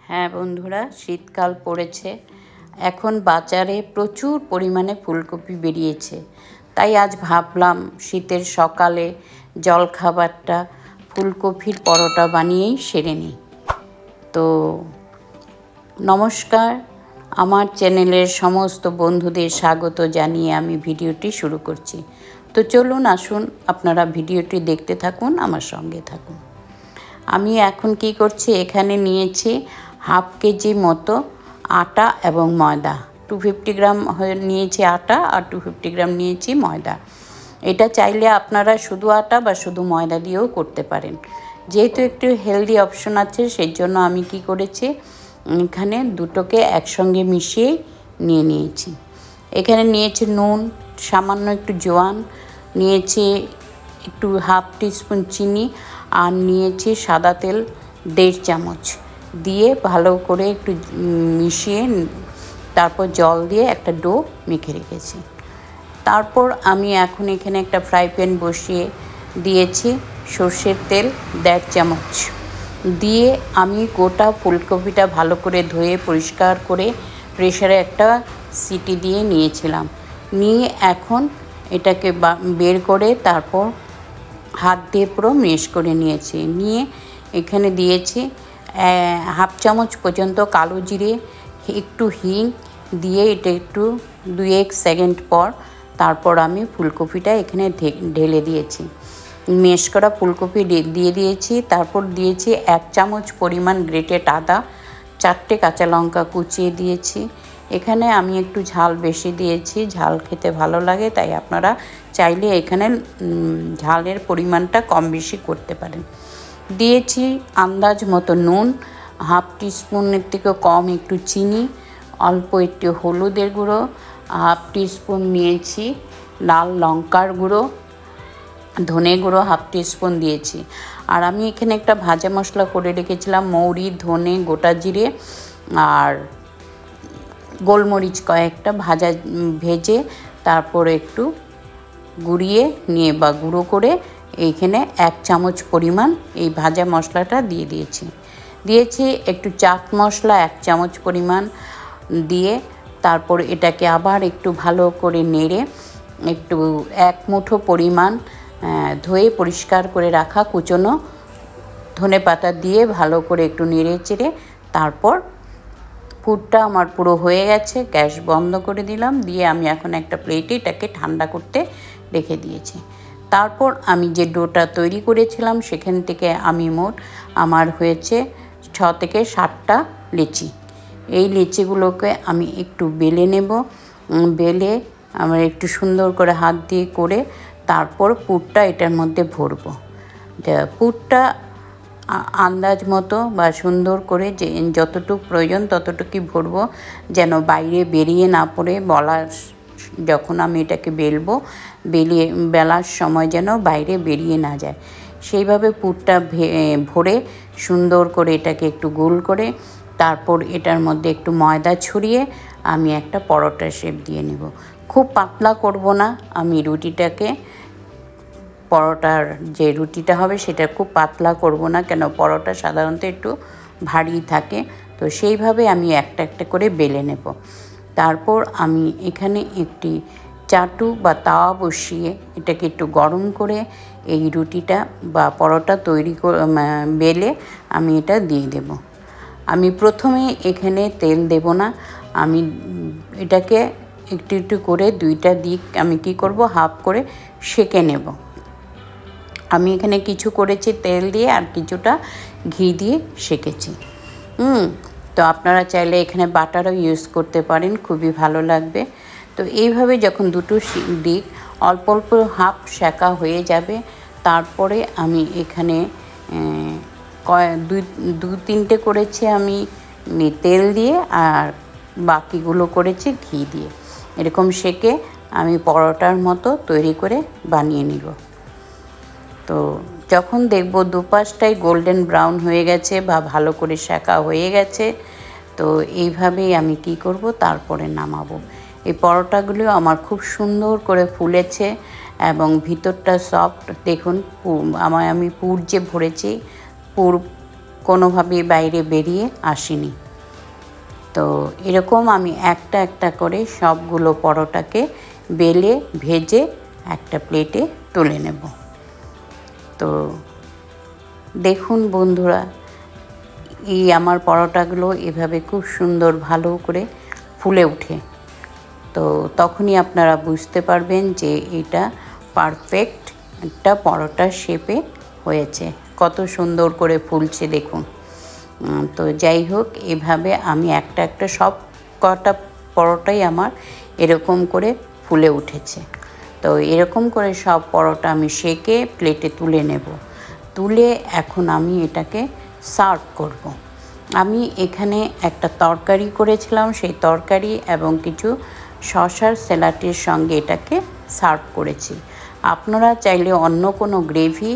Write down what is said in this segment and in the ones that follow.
হ্যাঁ বন্ধুরা, শীতকাল পড়েছে। এখন বাজারে প্রচুর পরিমাণে ফুলকপি বেরিয়েছে। তাই আজ ভাবলাম শীতের সকালে জলখাবারটা ফুলকপির পরোটা বানিয়েই সেরে নিই। তো নমস্কার, আমার চ্যানেলের সমস্ত বন্ধুদের স্বাগত জানিয়ে আমি ভিডিওটি শুরু করছি। তো চলুন আসুন, আপনারা ভিডিওটি দেখতে থাকুন, আমার সঙ্গে থাকুন। আমি এখন কি করছি, এখানে নিয়েছি হাফ কেজি মতো আটা এবং ময়দা। 250 গ্রাম নিয়েছি আটা আর 250 গ্রাম নিয়েছি ময়দা। এটা চাইলে আপনারা শুধু আটা বা শুধু ময়দা দিয়েও করতে পারেন। যেহেতু একটু হেলদি অপশন আছে, সেই জন্য আমি কি করেছি, এখানে দুটোকে একসঙ্গে মিশিয়ে নিয়েছি। এখানে নিয়েছি নুন, সামান্য একটু জোয়ান, নিয়েছি একটু হাফ টিস্পুন চিনি, আর নিয়েছি সাদা তেল 1.5 চামচ দিয়ে ভালো করে একটু মিশিয়ে তারপর জল দিয়ে একটা ডো মেখে রেখেছি। তারপর আমি এখন এখানে একটা ফ্রাই প্যান বসিয়ে দিয়েছি সর্ষের তেল 1.5 চামচ দিয়ে আমি গোটা ফুলকপিটা ভালো করে ধুয়ে পরিষ্কার করে প্রেসারে একটা সিটি দিয়ে নিয়েছিলাম। নিয়ে এখন এটাকে বের করে তারপর হাত দিয়ে পুরো ম্যাশ করে নিয়েছি। নিয়ে এখানে দিয়েছি হাফ চামচ পর্যন্ত কালো জিরে, একটু হিং দিয়ে এটা একটু 2-1 সেকেন্ড পর তারপর আমি ফুলকপিটা এখানে ঢেলে দিয়েছি। ম্যাশ করা ফুলকপি দিয়ে দিয়েছি। তারপর দিয়েছি 1 চামচ পরিমাণ গ্রেটেড আদা, 4টে কাঁচা লঙ্কা কুচিয়ে দিয়েছি। এখানে আমি একটু ঝাল বেশি দিয়েছি, ঝাল খেতে ভালো লাগে, তাই আপনারা চাইলে এখানে ঝালের পরিমাণটা কম বেশি করতে পারেন। দিয়েছি আন্দাজ মতো নুন, হাফ টিস্পুনের থেকে কম একটু চিনি, অল্প একটু হলুদের গুঁড়ো, হাফ টিস্পুন নিয়েছি লাল লঙ্কার গুঁড়ো, ধনে গুঁড়ো হাফ টিস্পুন দিয়েছি। আর আমি এখানে একটা ভাজা মশলা করে রেখেছিলাম, মৌরি, ধনে, গোটা জিরে আর গোলমরিচ কয়েকটা ভেজে তারপর একটু গুঁড়িয়ে নিয়ে বা গুঁড়ো করে এইখানে 1 চামচ পরিমাণ এই ভাজা মশলাটা দিয়ে দিয়েছি একটু চাট মশলা 1 চামচ পরিমাণ দিয়ে তারপর এটাকে আবার একটু ভালো করে নেড়ে একটু 1 মুঠো পরিমাণ ধুয়ে পরিষ্কার করে রাখা কুচনো ধনেপাতা দিয়ে ভালো করে একটু নেড়ে চেড়ে তারপর পুরটা আমার পুরো হয়ে গেছে। গ্যাস বন্ধ করে দিলাম, দিয়ে আমি এখন একটা প্লেটে এটাকে ঠান্ডা করতে রেখে দিয়েছি। তারপর আমি যে ডোটা তৈরি করেছিলাম সেখান থেকে আমার হয়েছে 6 থেকে 7টা লিচি। এই লিচিগুলোকে আমি একটু বেলে নেব, বেলে আমার একটু সুন্দর করে হাত দিয়ে করে তারপর পুরটা এটার মধ্যে ভরবো। পুরটা আন্দাজ মতো বা সুন্দর করে যে যতটুকু প্রয়োজন ততটুকুই ভরবো, যেন বাইরে বেরিয়ে না পড়ে। যখন আমি এটাকে বেলার সময় যেন বাইরে বেরিয়ে না যায়, সেইভাবে পুরটা ভরে সুন্দর করে এটাকে একটু গোল করে তারপর এটার মধ্যে একটু ময়দা ছড়িয়ে আমি একটা পরোটা শেপ দিয়ে নেব। খুব পাতলা করব না, আমি পরোটার যে রুটিটা হবে সেটা খুব পাতলা করব না, কেন পরোটা সাধারণত একটু ভারী থাকে। তো সেইভাবে আমি একটা একটা করে বেলে নেব। তারপর আমি এখানে একটি চাটু বা তাওয়া বসিয়ে এটাকে একটু গরম করে এই রুটিটা বা পরোটা বেলে আমি এটা দিয়ে দেব। আমি প্রথমে এখানে তেল দেব না, আমি এটাকে একটু একটু করে দুইটা দিক আমি কি করব, হাফ করে সেঁকে নেব। আমি এখানে কিছু করেছি তেল দিয়ে আর কিছুটা ঘি দিয়ে সেঁকেছি। তো আপনারা চাইলে এখানে বাটারও ইউজ করতে পারেন, খুবই ভালো লাগবে। তো এইভাবে যখন দুটো দিক অল্প অল্প হাফ সেঁকা হয়ে যাবে, তারপরে আমি এখানে 2-3টে করেছি আমি তেল দিয়ে, আর বাকিগুলো করেছি ঘি দিয়ে। এরকম সেঁকে আমি পরোটার মতো তৈরি করে বানিয়ে নিব। তো যখন দেখব দুপাশটাই গোল্ডেন ব্রাউন হয়ে গেছে বা ভালো করে সেঁকা হয়ে গেছে, তো এইভাবেই আমি কি করব, তারপরে নামাবো। এই পরোটাগুলো আমার খুব সুন্দর করে ফুলেছে এবং ভিতরটা সফট। দেখুন আমি পুর যে ভরেছি, পুর কোনোভাবেই বাইরে বেরিয়ে আসিনি। তো এরকম আমি একটা একটা করে সবগুলো পরোটাকে বেলে ভেজে একটা প্লেটে তুলে নেব। তো দেখুন বন্ধুরা, এই আমার পরোটাগুলো এভাবে খুব সুন্দর ভালো করে ফুলে ওঠে। তো তখনই আপনারা বুঝতে পারবেন যে এটা পারফেক্ট একটা পরোটার শেপে হয়েছে। কত সুন্দর করে ফুলছে দেখুন। তো যাই হোক, এভাবে আমি একটা একটা সব কটা পরোটাই আমার এরকম করে ফুলে উঠেছে। তো এরকম করে সব পরোটা আমি সেঁকে প্লেটে তুলে নেব। তুলে এখন আমি এটাকে সার্ভ করব। আমি এখানে একটা তরকারি করেছিলাম, সেই তরকারি এবং কিছু শসার স্যালাডের সঙ্গে এটাকে সার্ভ করেছি। আপনারা চাইলে অন্য কোনো গ্রেভি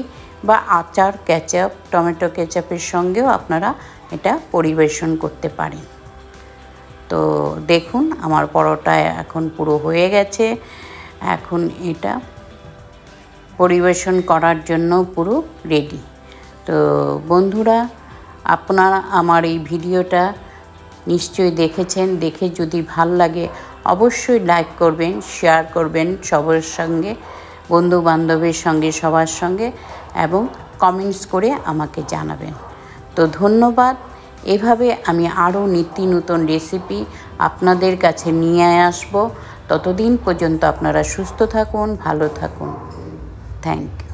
বা আচার, কেচাপ, টমেটো কেচাপের সঙ্গেও আপনারা এটা পরিবেশন করতে পারেন। তো দেখুন আমার পরোটা এখন পুরো হয়ে গেছে। এখন এটা পরিবেশন করার জন্য পুরো রেডি। তো বন্ধুরা, আপনারা আমার এই ভিডিওটা নিশ্চয়ই দেখেছেন। দেখে যদি ভাল লাগে অবশ্যই লাইক করবেন, শেয়ার করবেন সবার সঙ্গে, বন্ধু বান্ধবের সঙ্গে, সবার সঙ্গে, এবং কমেন্টস করে আমাকে জানাবেন। তো ধন্যবাদ। এভাবে আমি আরও নিত্য নতুন রেসিপি আপনাদের কাছে নিয়ে আসব। ততদিন পর্যন্ত আপনারা সুস্থ থাকুন, ভালো থাকুন। Thank you.